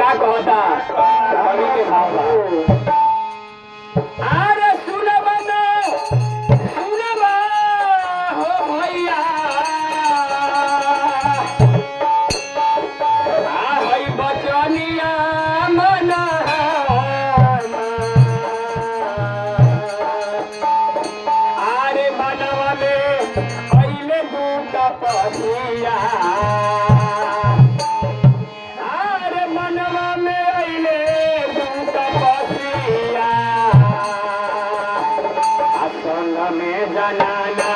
का कहता कवि के भाव बा अरे सुनबा हो भैया हई बचनिया मना अरे मनवा में अइले दूत पसिया अरे मनवा में अइले दूत पसिया संग में जनाना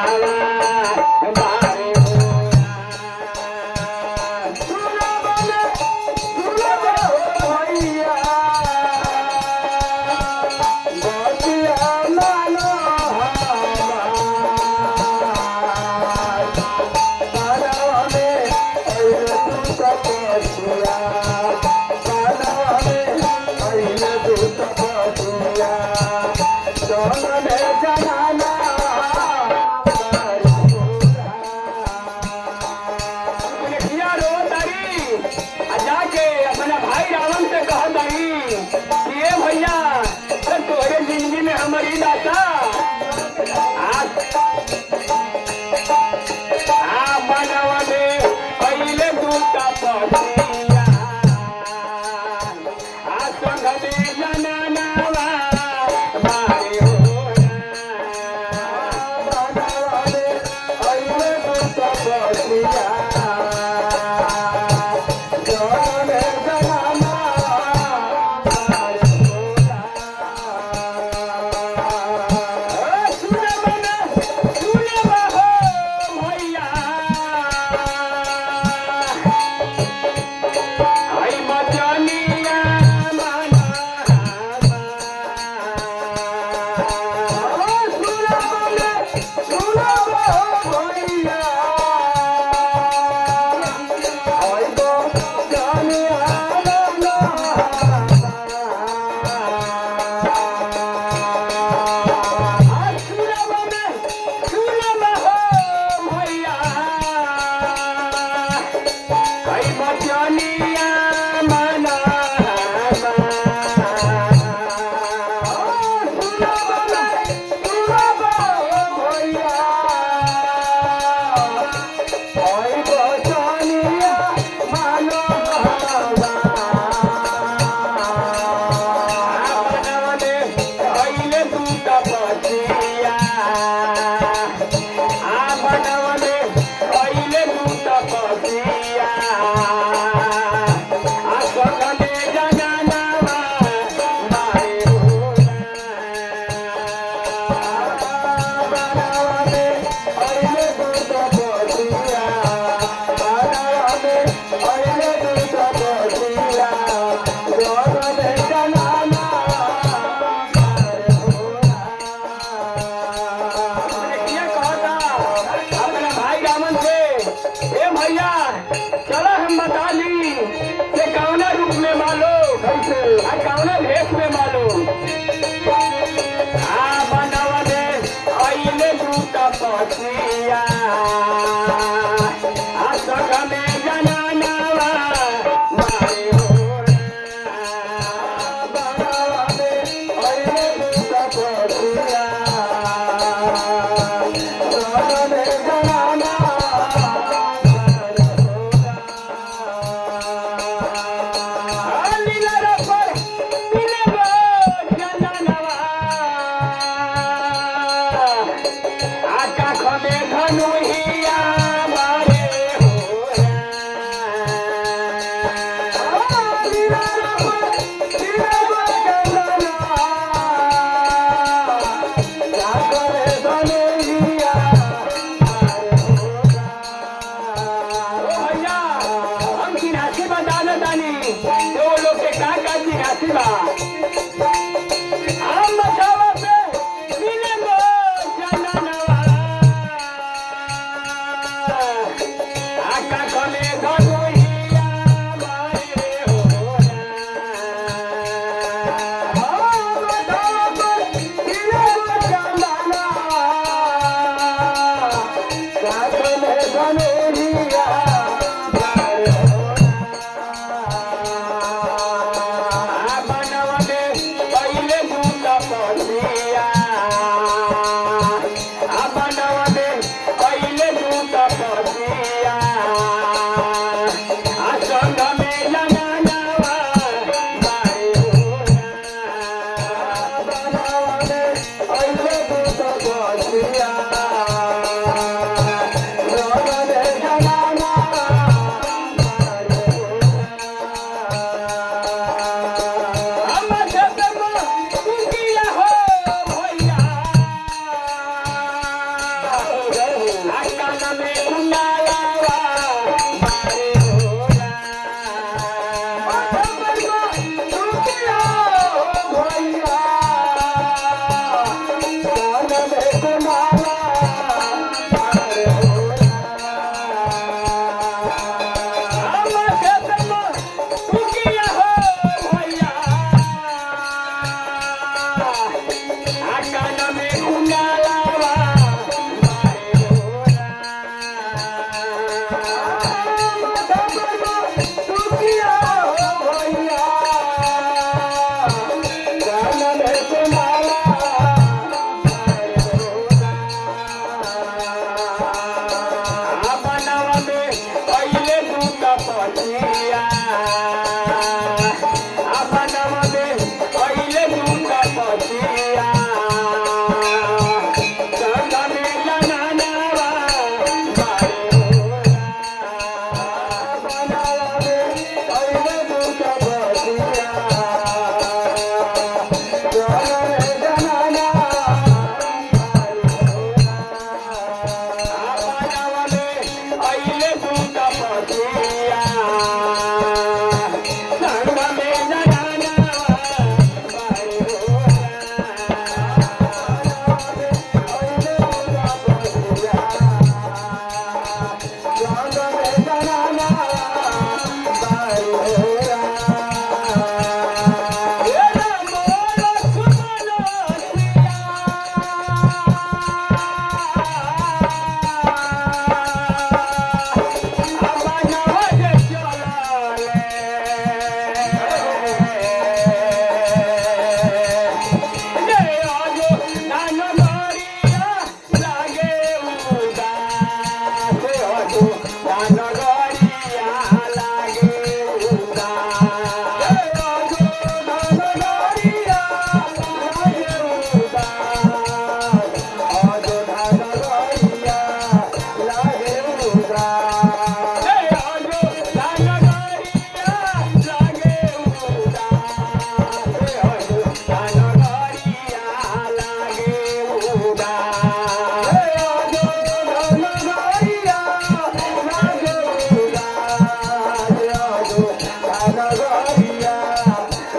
नगरिया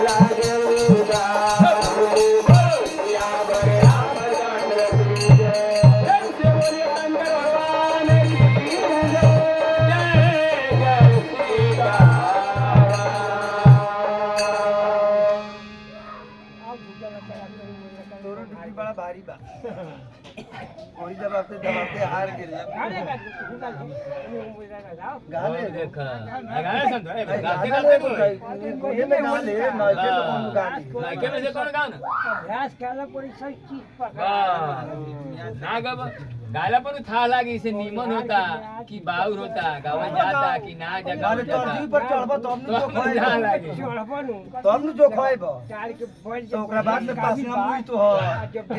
लागे उदास या बड़े रामचंद्र की जय से बोलिए शंकर भगवान की जय जय सीताराम तोरो ड्यूटी बड़ा भारी बा और जब आपने दबाते हार गिर गाने देखा गाने सुन तो गाते गाते गाते कोई में गाले नाचे तो कौन गाते लाइके में से कौन गाना अभ्यास केला परी सब चीज पर ना गब गायला पण था लागी से नीमन होता कि बाउर होता गावल जाता कि ना जगह अरे तोरजी पर चढ़बो तब न जो ना खाए लागे चढ़बनु तब न जो खाएबो चार के बोल तो ओकरा बाद में पासिना मुई तो हो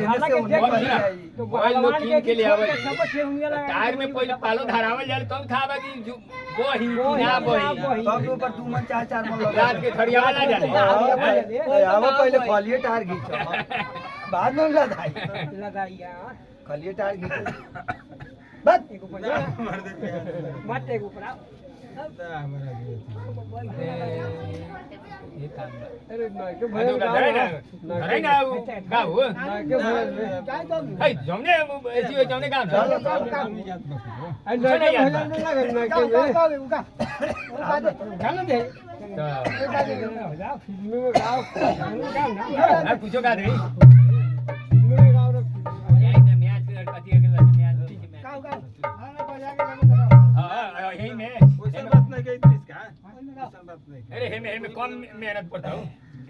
एने से उन्हें पड़ जाई तो बोल लोग कीन के लिए आवे सब ठेहुंगे लगा टायर में पहले पालो धरावल जाल तब था बाकी बोही कि ना बोही तब ऊपर 2 मन 4 मन लगा रात के थड़िया वाला जाले आवा पहले खलिए टायर खींचो बाद में लदाई लगाइया खलिए टायर खींचो बस एक ऊपर मत एक ऊपर ये काम अरे नहीं के भाई धरे ना गाओ नहीं के काय तो हे जमने ऐसी हो जमने काम चलो अरे नहीं के भजन नहीं लगे नहीं के उका गाना दे जाओ फिल्म में गाओ ना पूछो का रे फिल्म में गाओ यही तो मैच कति अगला से मैच में गाओ गाओ खाना बजा के गाना हां यही में वैसा बात नहीं कही थी इसका वैसा बात नहीं अरे हे में कौन मेहनत पड़ता हो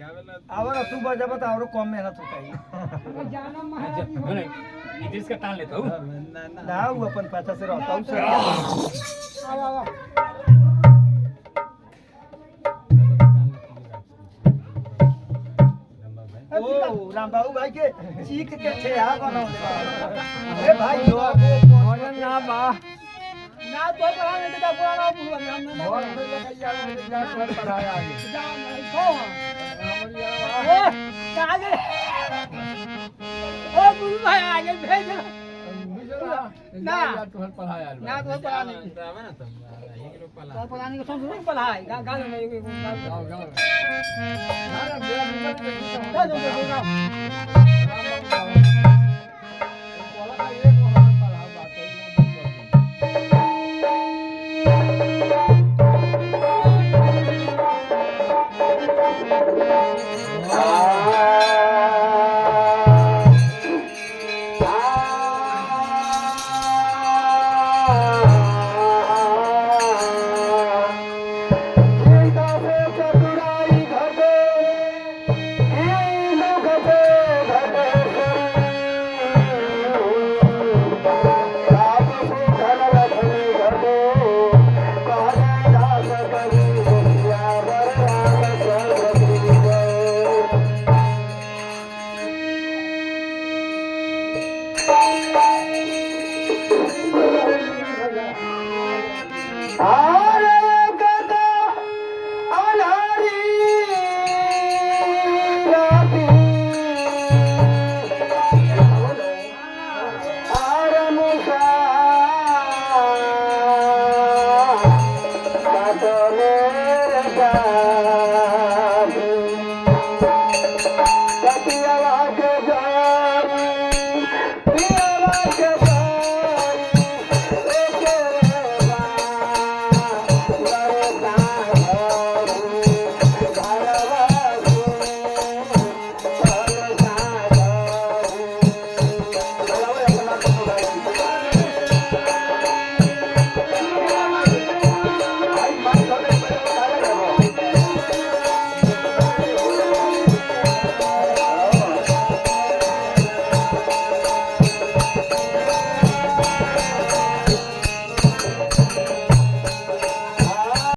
गावेला आवर तू बजाबो तो और कम मेहनत होता है जाना महाराज नहीं इधर का तान लेता हूं ना ना ना वो अपन पाछा से रहता हूं सर आओ आओ ओ राम बाबू भाई के चीख के थे आ बनौले ए भाई जो भजन ना बा ना तो पढ़ाने के का पुराना भूल हमने ना और में लगाया जा कर पढ़ाया आगे जान नहीं को ए आगे ओ गुरु भाई आगे भेज ना तो पढ़ाया ना तो पढ़ाने आवे ना तुम एक लोग पला तो पढ़ाने को सब नहीं पढ़ाई गा में गाओ गाओ गाओ